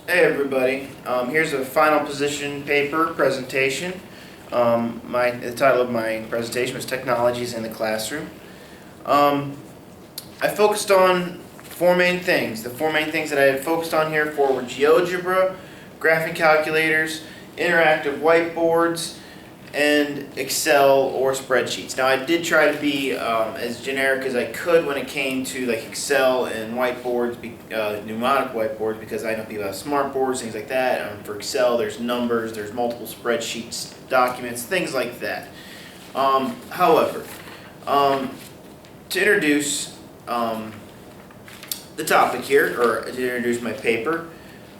Hey everybody, here's a final position paper presentation. The title of my presentation was Technologies in the Classroom. I focused on four main things. The four main things that I had focused on here were GeoGebra, graphing calculators, interactive whiteboards, and Excel or spreadsheets. Now I did try to be as generic as I could when it came to like Excel and whiteboards, mnemonic whiteboards, because I know people have smart boards, things like that. For Excel there's numbers, there's multiple spreadsheets, documents, things like that. However, to introduce the topic here, or to introduce my paper,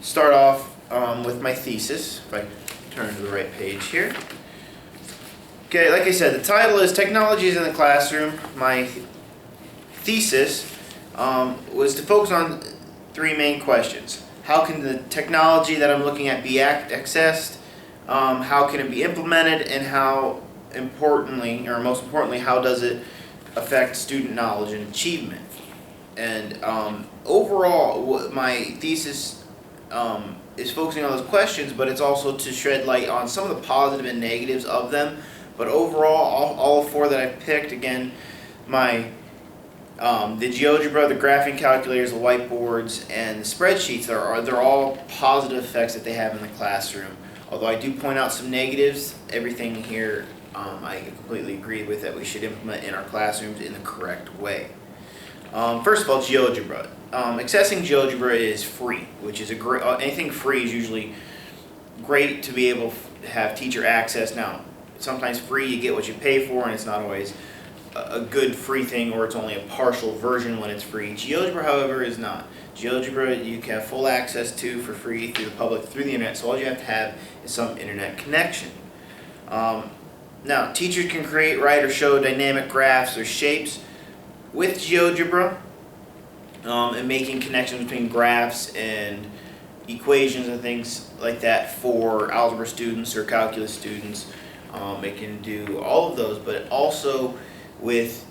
start off with my thesis. If I turn to the right page here. Okay, like I said, the title is Technologies in the Classroom. My thesis was to focus on three main questions. How can the technology that I'm looking at be accessed? How can it be implemented? And how importantly, or most importantly, how does it affect student knowledge and achievement? And overall, my thesis is focusing on those questions, but it's also to shed light on some of the positive and negatives of them. But overall, all four that I picked, again, the GeoGebra, the graphing calculators, the whiteboards, and the spreadsheets, they're all positive effects that they have in the classroom. Although I do point out some negatives, everything here I completely agree with that we should implement in our classrooms in the correct way. First of all, GeoGebra. Accessing GeoGebra is free, which is anything free is usually great to be able to have teacher access. Now, sometimes free, you get what you pay for, and it's not always a good free thing, or it's only a partial version when it's free. GeoGebra, however, is not. GeoGebra you can have full access to for free through the public, through the internet, so all you have to have is some internet connection. Now, teachers can create, write, or show dynamic graphs or shapes with GeoGebra, and making connections between graphs and equations and things like that for algebra students or calculus students. It can do all of those, but also with,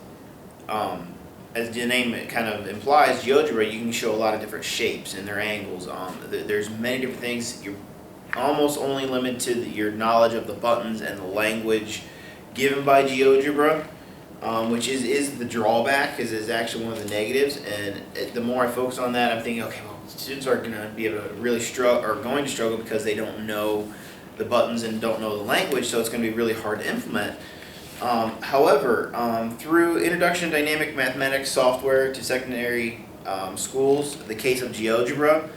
as the name kind of implies, GeoGebra, you can show a lot of different shapes and their angles. There's many different things. You're almost only limited to your knowledge of the buttons and the language given by GeoGebra, which is the drawback, because it's actually one of the negatives. And the more I focus on that, I'm thinking, okay, well, students are going to be able to really struggle because they don't know the buttons and don't know the language, so it's going to be really hard to implement. However, through introduction to dynamic mathematics software to secondary schools, the case of GeoGebra,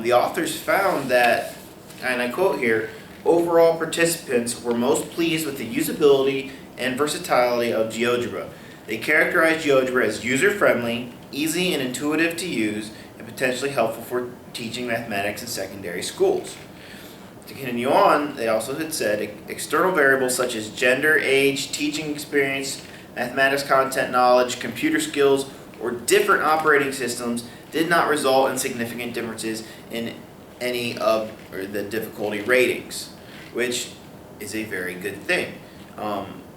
the authors found that, and I quote here, overall participants were most pleased with the usability and versatility of GeoGebra. They characterized GeoGebra as user-friendly, easy and intuitive to use, and potentially helpful for teaching mathematics in secondary schools. To continue on, they also had said external variables such as gender, age, teaching experience, mathematics content knowledge, computer skills, or different operating systems did not result in significant differences in any of the difficulty ratings, which is a very good thing.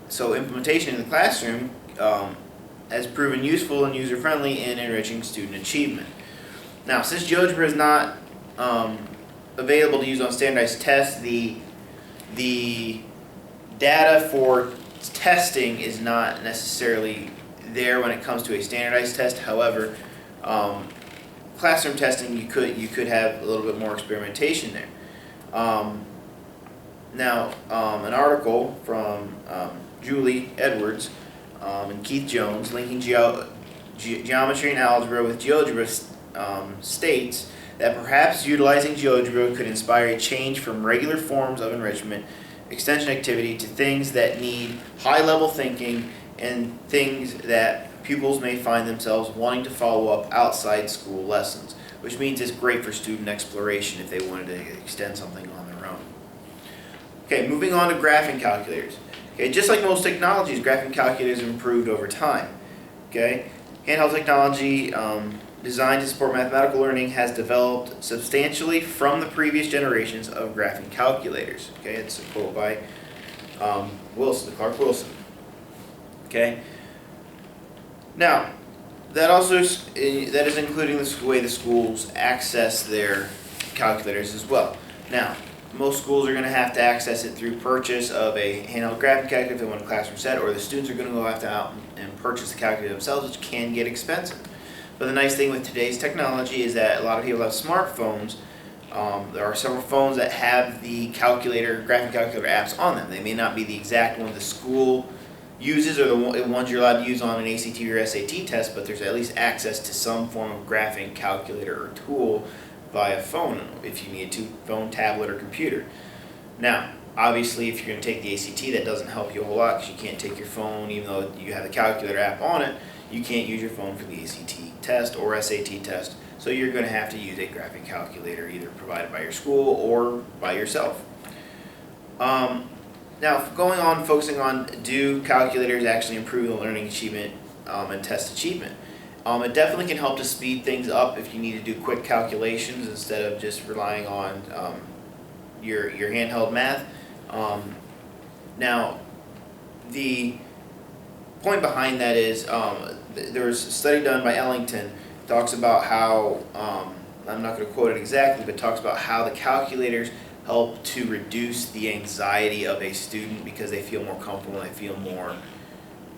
So implementation in the classroom has proven useful and user-friendly in enriching student achievement. Now, since GeoGebra is not available to use on standardized tests, the data for testing is not necessarily there when it comes to a standardized test. However, classroom testing, you could have a little bit more experimentation there. Now, an article from Julie Edwards and Keith Jones linking geometry and algebra with GeoGebra states that perhaps utilizing GeoGebra could inspire a change from regular forms of enrichment extension activity to things that need high-level thinking and things that pupils may find themselves wanting to follow up outside school lessons, which means it's great for student exploration if they wanted to extend something on their own. Okay, moving on to graphing calculators. Okay, just like most technologies, graphing calculators have improved over time. Okay, handheld technology designed to support mathematical learning has developed substantially from the previous generations of graphing calculators. Okay, it's a quote by Clark Wilson. Okay. Now, that is including the way the schools access their calculators as well. Now, most schools are going to have to access it through purchase of a handheld graphing calculator if they want a classroom set, or the students are going to go have to out and purchase the calculator themselves, which can get expensive. But the nice thing with today's technology is that a lot of people have smartphones. There are several phones that have the graphing calculator apps on them. They may not be the exact ones the school uses or the ones you're allowed to use on an ACT or SAT test, but there's at least access to some form of graphing calculator or tool via phone if you need to, phone, tablet, or computer. Now, obviously, if you're going to take the ACT, that doesn't help you a whole lot because you can't take your phone, even though you have the calculator app on it, you can't use your phone for the ACT test or SAT test. So you're going to have to use a graphing calculator either provided by your school or by yourself. Now, focusing on, do calculators actually improve the learning achievement and test achievement? It definitely can help to speed things up if you need to do quick calculations instead of just relying on your handheld math. Now, the point behind that is there was a study done by Ellington. Talks about how, I'm not going to quote it exactly, but talks about how the calculators help to reduce the anxiety of a student because they feel more comfortable and they feel more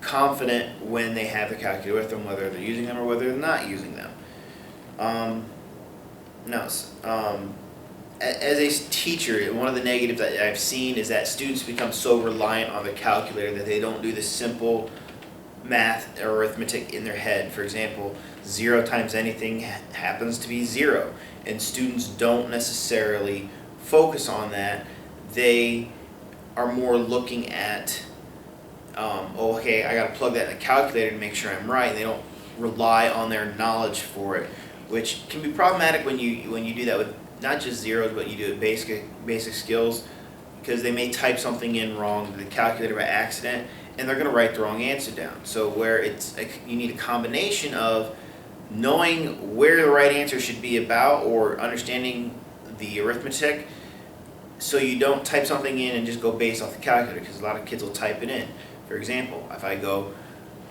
confident when they have the calculator with them, whether they're using them or whether they're not using them. As a teacher, one of the negatives that I've seen is that students become so reliant on the calculator that they don't do the simple math or arithmetic in their head. For example, 0 times anything happens to be 0, and students don't necessarily focus on that. They are more looking at, okay, I got to plug that in the calculator to make sure I'm right. And they don't rely on their knowledge for it, which can be problematic when you do that with not just zeros, but you do it basic skills, because they may type something in wrong to the calculator by accident, and they're going to write the wrong answer down. So where you need a combination of knowing where the right answer should be about, or understanding the arithmetic, so you don't type something in and just go based off the calculator, because a lot of kids will type it in. For example, if I go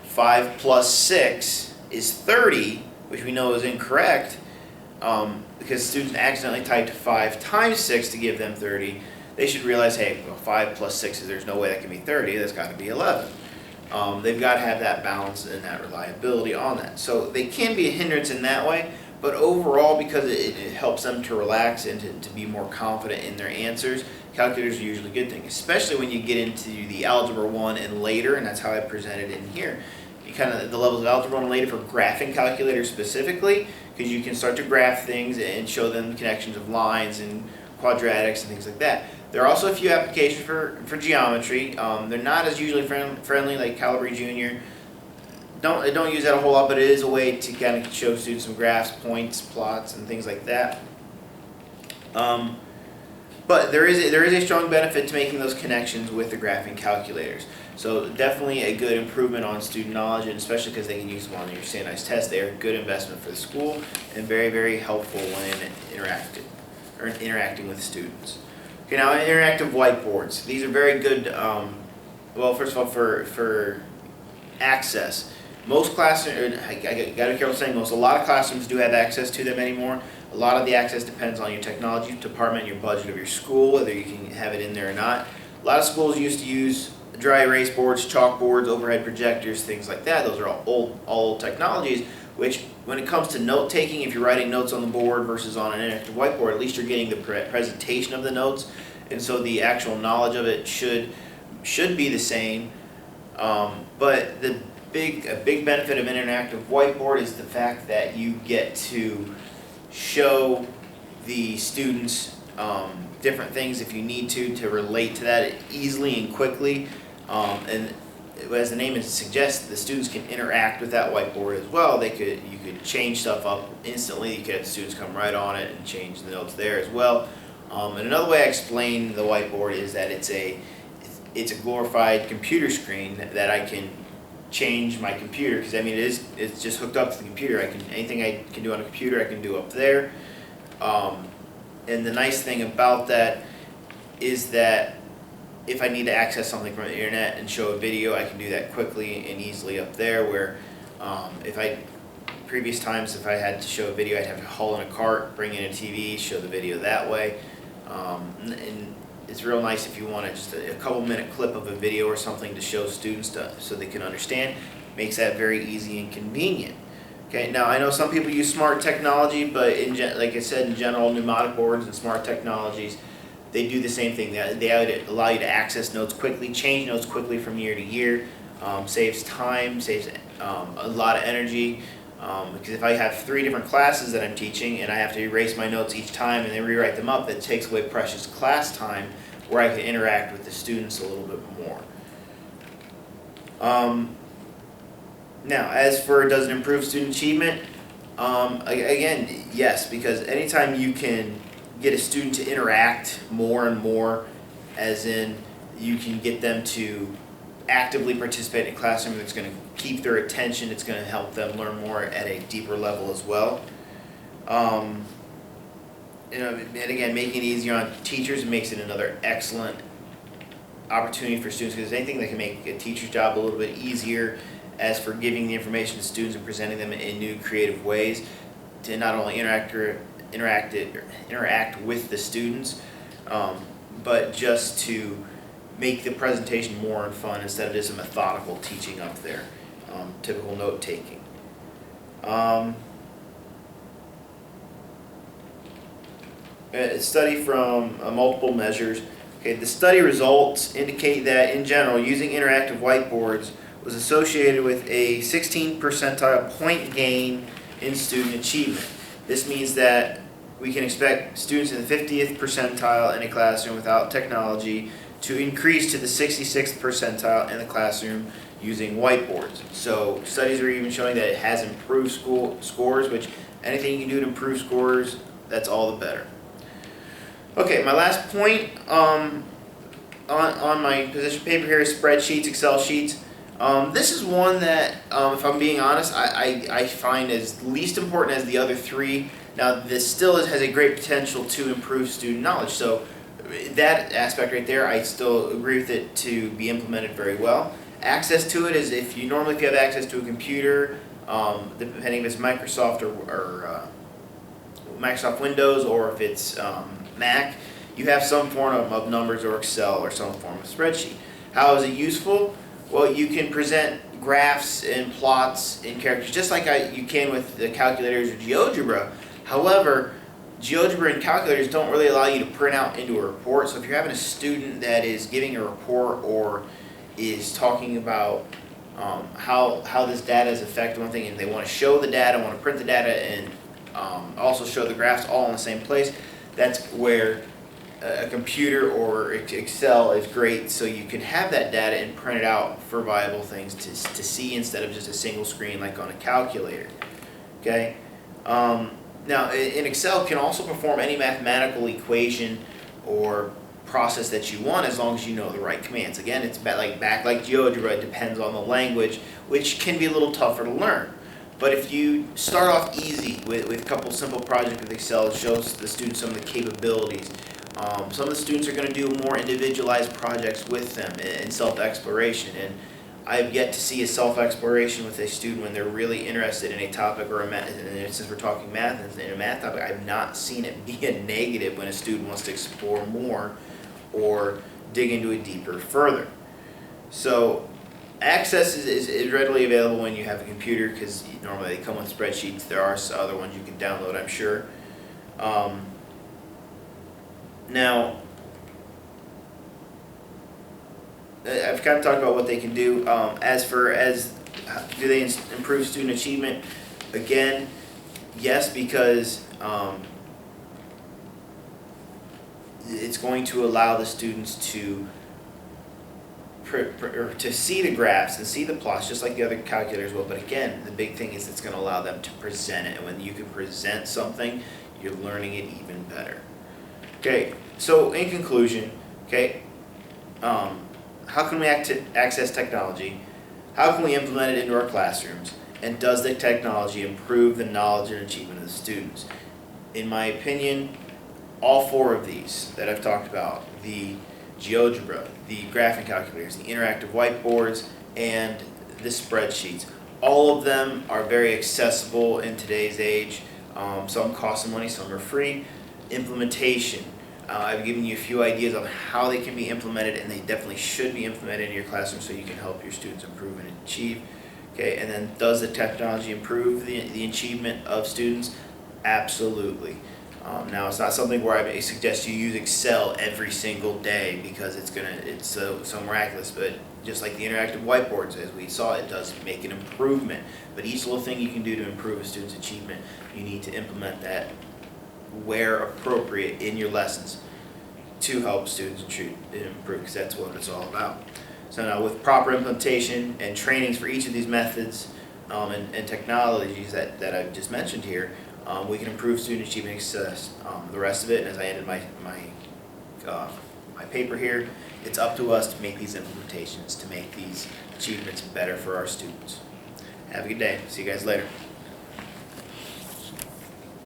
5 plus 6 is 30, which we know is incorrect, because students accidentally typed 5 times 6 to give them 30, they should realize, hey, well, 5 plus 6 there's no way that can be 30, that's got to be 11. They've got to have that balance and that reliability on that. So they can be a hindrance in that way, but overall, because it helps them to relax and to be more confident in their answers, calculators are usually a good thing, especially when you get into the Algebra 1 and later, and that's how I presented in here. You kind of the levels of Algebra 1 and later for graphing calculators specifically, because you can start to graph things and show them connections of lines and quadratics and things like that. There are also a few applications for geometry. They're not as usually friendly like Calibri Junior. Don't use that a whole lot, but it is a way to kind of show students some graphs, points, plots, and things like that. But there is a strong benefit to making those connections with the graphing calculators. So definitely a good improvement on student knowledge, and especially because they can use them on your standardized tests. They are a good investment for the school and very, very helpful when interacting with students. Okay, now interactive whiteboards. These are very good. Well, first of all, for access. Most classrooms, I got to be careful saying most, a lot of classrooms do have access to them anymore. A lot of the access depends on your technology department, your budget of your school, whether you can have it in there or not. A lot of schools used to use dry erase boards, chalkboards, overhead projectors, things like that. Those are all old technologies, which when it comes to note taking, if you're writing notes on the board versus on an interactive whiteboard, at least you're getting the presentation of the notes, and so the actual knowledge of it should be the same. But a big benefit of an interactive whiteboard is the fact that you get to show the students different things if you need to relate to that easily and quickly. And as the name suggests, the students can interact with that whiteboard as well. You could change stuff up instantly. You could have the students come right on it and change the notes there as well. And another way I explain the whiteboard is that it's a glorified computer screen that I can change my computer, because I mean it's just hooked up to the computer. Anything I can do on a computer I can do up there. And the nice thing about that is that if I need to access something from the internet and show a video, I can do that quickly and easily up there, where if I previous times, if I had to show a video, I'd have to haul in a cart, bring in a TV, show the video that way. And it's real nice if you want just a couple minute clip of a video or something to show students so they can understand. Makes that very easy and convenient. Okay, now I know some people use smart technology, but like I said, in general, pneumatic boards and smart technologies, they do the same thing. They allow you to access notes quickly, change notes quickly from year to year, saves time, saves a lot of energy. Because if I have 3 different classes that I'm teaching and I have to erase my notes each time and then rewrite them up, that takes away precious class time where I can interact with the students a little bit more. Now, as for does it improve student achievement? Again, yes, because anytime you can get a student to interact more and more, as in you can get them to actively participate in a classroom, that's going to keep their attention, it's going to help them learn more at a deeper level as well. And again, making it easier on teachers makes it another excellent opportunity for students, because anything that can make a teacher's job a little bit easier as for giving the information to students and presenting them in new creative ways to not only interact with the students, but just to make the presentation more fun instead of just a methodical teaching up there, typical note taking. A study from multiple measures. Okay, the study results indicate that in general, using interactive whiteboards was associated with a 16 percentile point gain in student achievement. This means that we can expect students in the 50th percentile in a classroom without technology to increase to the 66th percentile in the classroom using whiteboards. So studies are even showing that it has improved school scores, which anything you can do to improve scores, that's all the better. Okay, my last point on my position paper here is spreadsheets, Excel sheets. This is one that, if I'm being honest, I find as least important as the other 3. Now, this still has a great potential to improve student knowledge. So that aspect right there, I still agree with it to be implemented very well. Access to it is if you have access to a computer, depending if it's Microsoft or Microsoft Windows, or if it's Mac, you have some form of numbers or Excel or some form of spreadsheet. How is it useful? Well, you can present graphs and plots and characters just like you can with the calculators or GeoGebra. However, GeoGebra and calculators don't really allow you to print out into a report. So if you're having a student that is giving a report or is talking about how this data is affecting one thing, and they want to show the data, want to print the data, and also show the graphs all in the same place, that's where a computer or Excel is great, so you can have that data and print it out for viable things to see instead of just a single screen like on a calculator. Okay. Now, in Excel can also perform any mathematical equation or process that you want as long as you know the right commands. Again, it's like GeoGebra, it depends on the language, which can be a little tougher to learn. But if you start off easy with a couple simple projects with Excel, it shows the students some of the capabilities. Some of the students are going to do more individualized projects with them in self-exploration, and I've yet to see a self-exploration with a student when they're really interested in a topic or a math, and since we're talking math and in a math topic, I've not seen it be a negative when a student wants to explore more or dig into it deeper further. So access is readily available when you have a computer, because normally they come with spreadsheets. There are other ones you can download, I'm sure. Now, I've kind of talked about what they can do. Do they improve student achievement? Again, yes, because it's going to allow the students to see the graphs and see the plots just like the other calculators will. But again, the big thing is it's going to allow them to present it. And when you can present something, you're learning it even better. Okay, so in conclusion, okay, how can we access technology? How can we implement it into our classrooms? And does the technology improve the knowledge and achievement of the students? In my opinion, all 4 of these that I've talked about, the GeoGebra, the graphing calculators, the interactive whiteboards, and the spreadsheets, All of them are very accessible in today's age. Some cost some money, some are free. Implementation. I've given you a few ideas on how they can be implemented, and they definitely should be implemented in your classroom so you can help your students improve and achieve. Okay, and then does the technology improve the achievement of students? Absolutely. Now it's not something where I suggest you use Excel every single day because it's so miraculous, but just like the interactive whiteboards as we saw, it does make an improvement. But each little thing you can do to improve a student's achievement, you need to implement that where appropriate in your lessons to help students improve, because that's what it's all about. So now with proper implementation and trainings for each of these methods and technologies that I've just mentioned here, we can improve student achievement and success. The rest of it, and as I ended my paper here, it's up to us to make these implementations, to make these achievements better for our students. Have a good day. See you guys later.